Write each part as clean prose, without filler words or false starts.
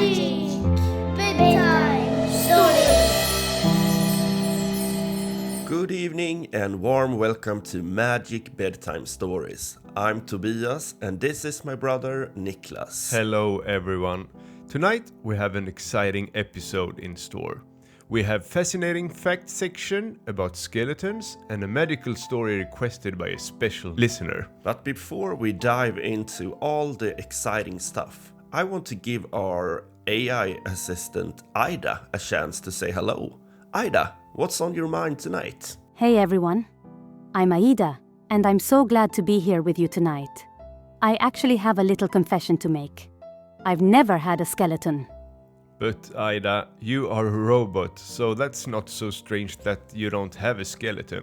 Magic Bedtime Stories. Good evening and warm welcome to Magic Bedtime Stories. I'm Tobias and this is my brother Niklas. Hello everyone. Tonight we have an exciting episode in store. We have fascinating fact section about skeletons and a medical story requested by a special listener. But before we dive into all the exciting stuff, I want to give our AI assistant Aida a chance to say hello. Aida, what's on your mind tonight? Hey everyone, I'm Aida, and I'm so glad to be here with you tonight. I actually have a little confession to make. I've never had a skeleton. But Aida, you are a robot, so that's not so strange that you don't have a skeleton.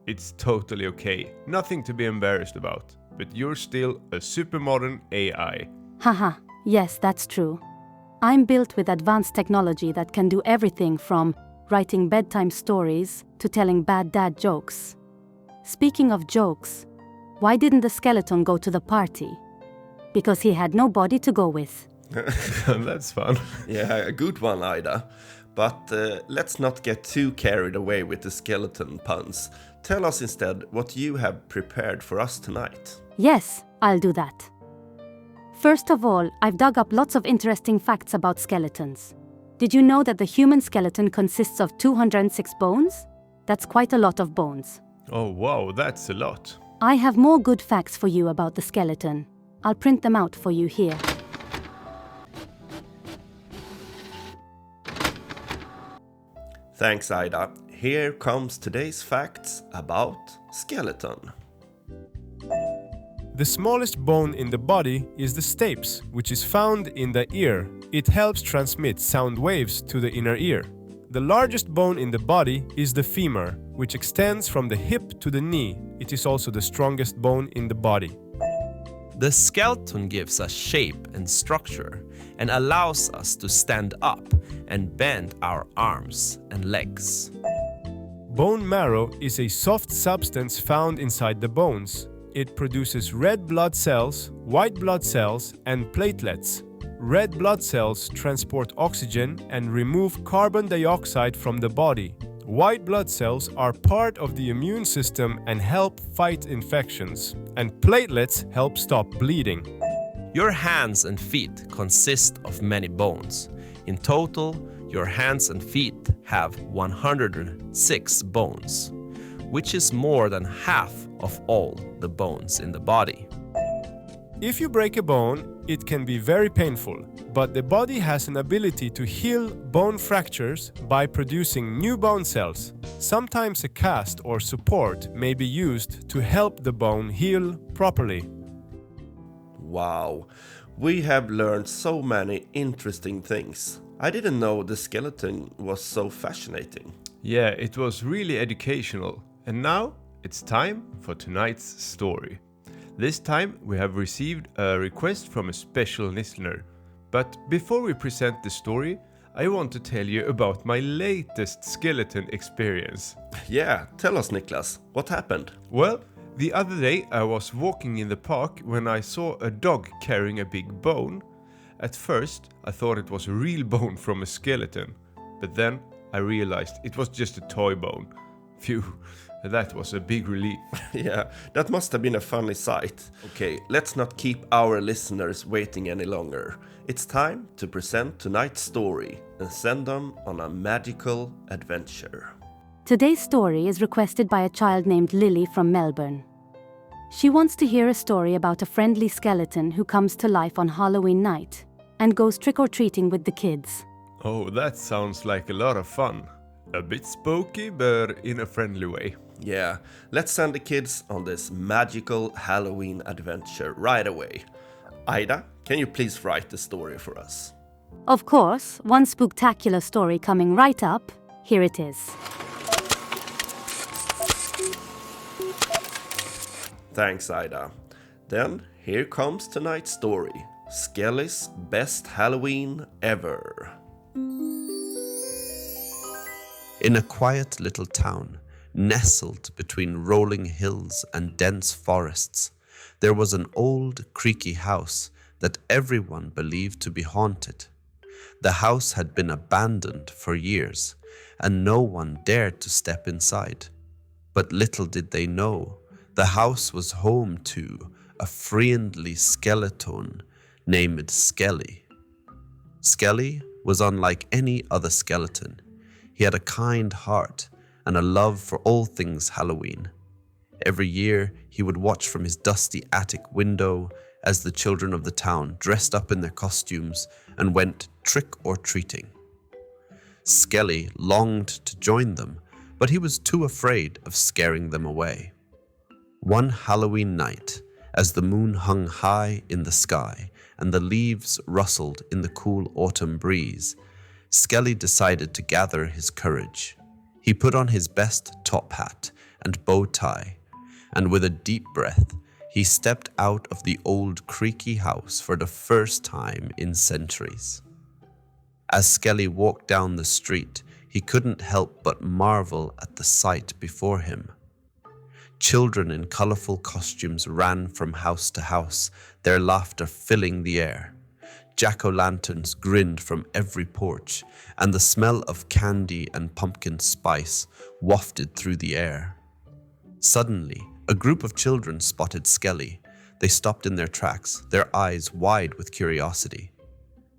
It's totally okay, nothing to be embarrassed about. But you're still a super modern AI. Haha, yes, that's true. I'm built with advanced technology that can do everything from writing bedtime stories to telling bad dad jokes. Speaking of jokes, why didn't the skeleton go to the party? Because he had no body to go with. That's fun. Yeah, a good one, Aida. But let's not get too carried away with the skeleton puns. Tell us instead what you have prepared for us tonight. Yes, I'll do that. First of all, I've dug up lots of interesting facts about skeletons. Did you know that the human skeleton consists of 206 bones? That's quite a lot of bones. Oh wow, that's a lot. I have more good facts for you about the skeleton. I'll print them out for you here. Thanks, Aida. Here comes today's facts about skeleton. The smallest bone in the body is the stapes, which is found in the ear. It helps transmit sound waves to the inner ear. The largest bone in the body is the femur, which extends from the hip to the knee. It is also the strongest bone in the body. The skeleton gives us shape and structure and allows us to stand up and bend our arms and legs. Bone marrow is a soft substance found inside the bones. It produces red blood cells, white blood cells, and platelets. Red blood cells transport oxygen and remove carbon dioxide from the body. White blood cells are part of the immune system and help fight infections, and platelets help stop bleeding. Your hands and feet consist of many bones. In total, your hands and feet have 106 bones, which is more than half of all the bones in the body. If you break a bone, it can be very painful, but the body has an ability to heal bone fractures by producing new bone cells. Sometimes a cast or support may be used to help the bone heal properly. Wow, we have learned so many interesting things. I didn't know the skeleton was so fascinating. Yeah, it was really educational. And now it's time for tonight's story. This time we have received a request from a special listener. But before we present the story, I want to tell you about my latest skeleton experience. Yeah, tell us, Niklas, what happened? Well, the other day I was walking in the park when I saw a dog carrying a big bone. At first I thought it was a real bone from a skeleton, but then I realized it was just a toy bone. Phew, that was a big relief. Yeah, that must have been a funny sight. Okay, let's not keep our listeners waiting any longer. It's time to present tonight's story and send them on a magical adventure. Today's story is requested by a child named Lily from Melbourne. She wants to hear a story about a friendly skeleton who comes to life on Halloween night and goes trick-or-treating with the kids. Oh, that sounds like a lot of fun. A bit spooky, but in a friendly way. Yeah, let's send the kids on this magical Halloween adventure right away. Aida, can you please write the story for us? Of course, one spooktacular story coming right up. Here it is. Thanks, Aida. Then here comes tonight's story. Skelly's best Halloween ever. In a quiet little town, nestled between rolling hills and dense forests, there was an old, creaky house that everyone believed to be haunted. The house had been abandoned for years, and no one dared to step inside. But little did they know, the house was home to a friendly skeleton named Skelly. Skelly was unlike any other skeleton. He had a kind heart and a love for all things Halloween. Every year, he would watch from his dusty attic window as the children of the town dressed up in their costumes and went trick-or-treating. Skelly longed to join them, but he was too afraid of scaring them away. One Halloween night, as the moon hung high in the sky and the leaves rustled in the cool autumn breeze, Skelly decided to gather his courage. He put on his best top hat and bow tie, and with a deep breath, he stepped out of the old creaky house for the first time in centuries. As Skelly walked down the street, he couldn't help but marvel at the sight before him. Children in colorful costumes ran from house to house, their laughter filling the air. Jack-o'-lanterns grinned from every porch, and the smell of candy and pumpkin spice wafted through the air. Suddenly, a group of children spotted Skelly. They stopped in their tracks, their eyes wide with curiosity.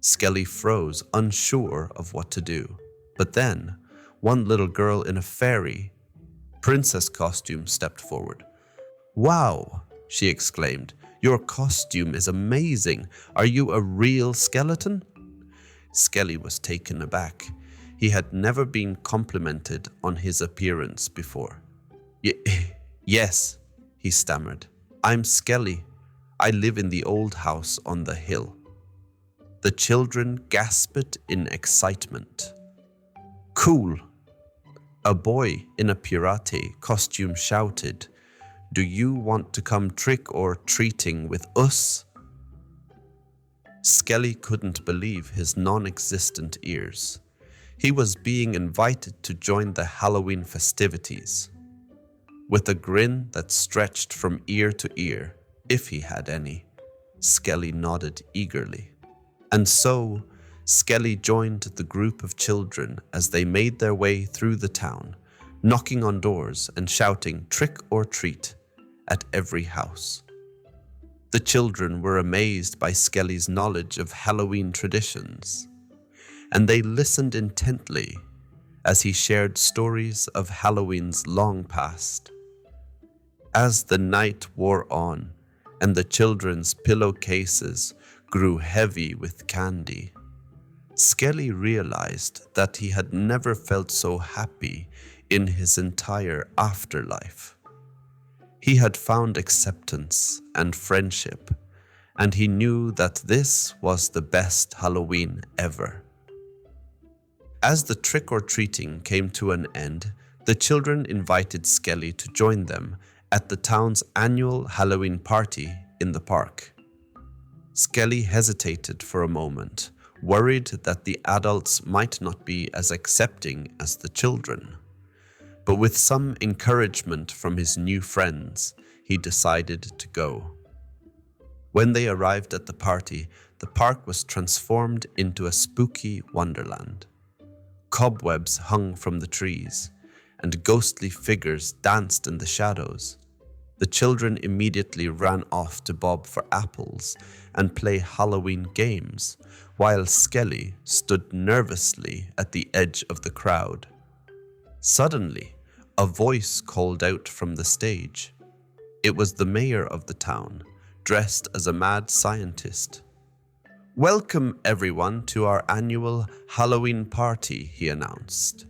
Skelly froze, unsure of what to do. But then, one little girl in a fairy princess costume stepped forward. "Wow!" she exclaimed. "Your costume is amazing. Are you a real skeleton?" Skelly was taken aback. He had never been complimented on his appearance before. Yes, he stammered. "I'm Skelly. I live in the old house on the hill." The children gasped in excitement. "Cool!" A boy in a pirate costume shouted, "Do you want to come trick-or-treating with us?" Skelly couldn't believe his non-existent ears. He was being invited to join the Halloween festivities. With a grin that stretched from ear to ear, if he had any, Skelly nodded eagerly. And so, Skelly joined the group of children as they made their way through the town, knocking on doors and shouting "trick or treat" at every house. The children were amazed by Skelly's knowledge of Halloween traditions, and they listened intently as he shared stories of Halloween's long past. As the night wore on and the children's pillowcases grew heavy with candy, Skelly realized that he had never felt so happy in his entire afterlife. He had found acceptance and friendship, and he knew that this was the best Halloween ever. As the trick-or-treating came to an end, the children invited Skelly to join them at the town's annual Halloween party in the park. Skelly hesitated for a moment, worried that the adults might not be as accepting as the children. But with some encouragement from his new friends, he decided to go. When they arrived at the party, the park was transformed into a spooky wonderland. Cobwebs hung from the trees, and ghostly figures danced in the shadows. The children immediately ran off to bob for apples and play Halloween games, while Skelly stood nervously at the edge of the crowd. Suddenly, a voice called out from the stage. It was the mayor of the town, dressed as a mad scientist. "Welcome everyone to our annual Halloween party," he announced,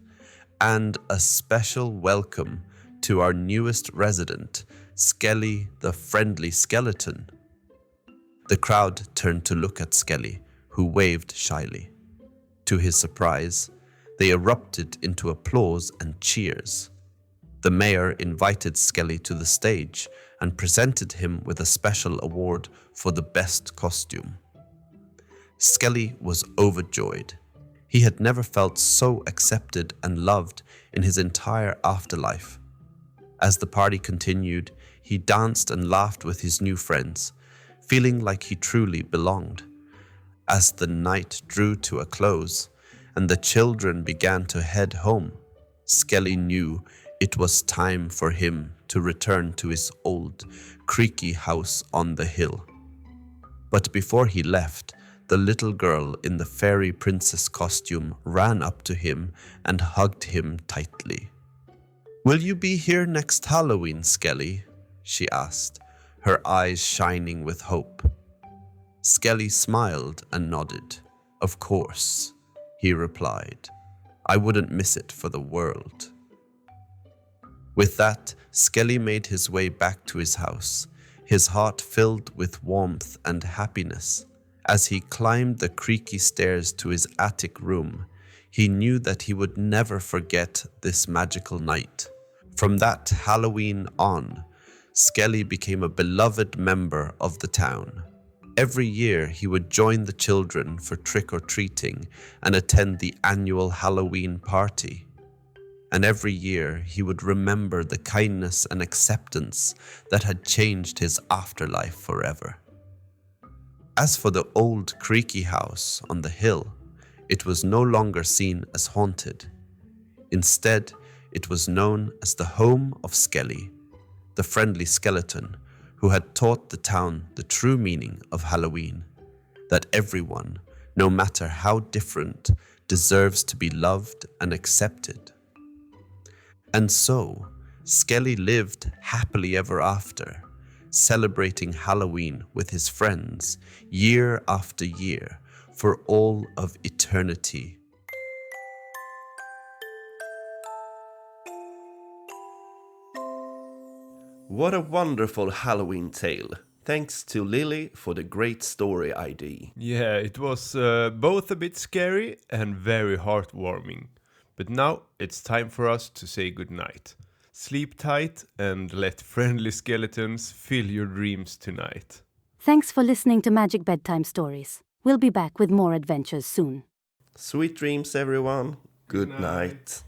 "and a special welcome to our newest resident, Skelly the friendly skeleton." The crowd turned to look at Skelly, who waved shyly. To his surprise, they erupted into applause and cheers. The mayor invited Skelly to the stage and presented him with a special award for the best costume. Skelly was overjoyed. He had never felt so accepted and loved in his entire afterlife. As the party continued, he danced and laughed with his new friends, feeling like he truly belonged. As the night drew to a close and the children began to head home, Skelly knew it was time for him to return to his old, creaky house on the hill. But before he left, the little girl in the fairy princess costume ran up to him and hugged him tightly. "Will you be here next Halloween, Skelly?" she asked, her eyes shining with hope. Skelly smiled and nodded. "Of course," he replied. "I wouldn't miss it for the world." With that, Skelly made his way back to his house, his heart filled with warmth and happiness. As he climbed the creaky stairs to his attic room, he knew that he would never forget this magical night. From that Halloween on, Skelly became a beloved member of the town. Every year he would join the children for trick-or-treating and attend the annual Halloween party. And every year he would remember the kindness and acceptance that had changed his afterlife forever. As for the old creaky house on the hill, it was no longer seen as haunted. Instead, it was known as the home of Skelly, the friendly skeleton who had taught the town the true meaning of Halloween, that everyone, no matter how different, deserves to be loved and accepted. And so, Skelly lived happily ever after, celebrating Halloween with his friends year after year for all of eternity. What a wonderful Halloween tale. Thanks to Lily for the great story ID. Yeah, it was both a bit scary and very heartwarming. But now it's time for us to say goodnight. Sleep tight and let friendly skeletons fill your dreams tonight. Thanks for listening to Magic Bedtime Stories. We'll be back with more adventures soon. Sweet dreams, everyone. Good night.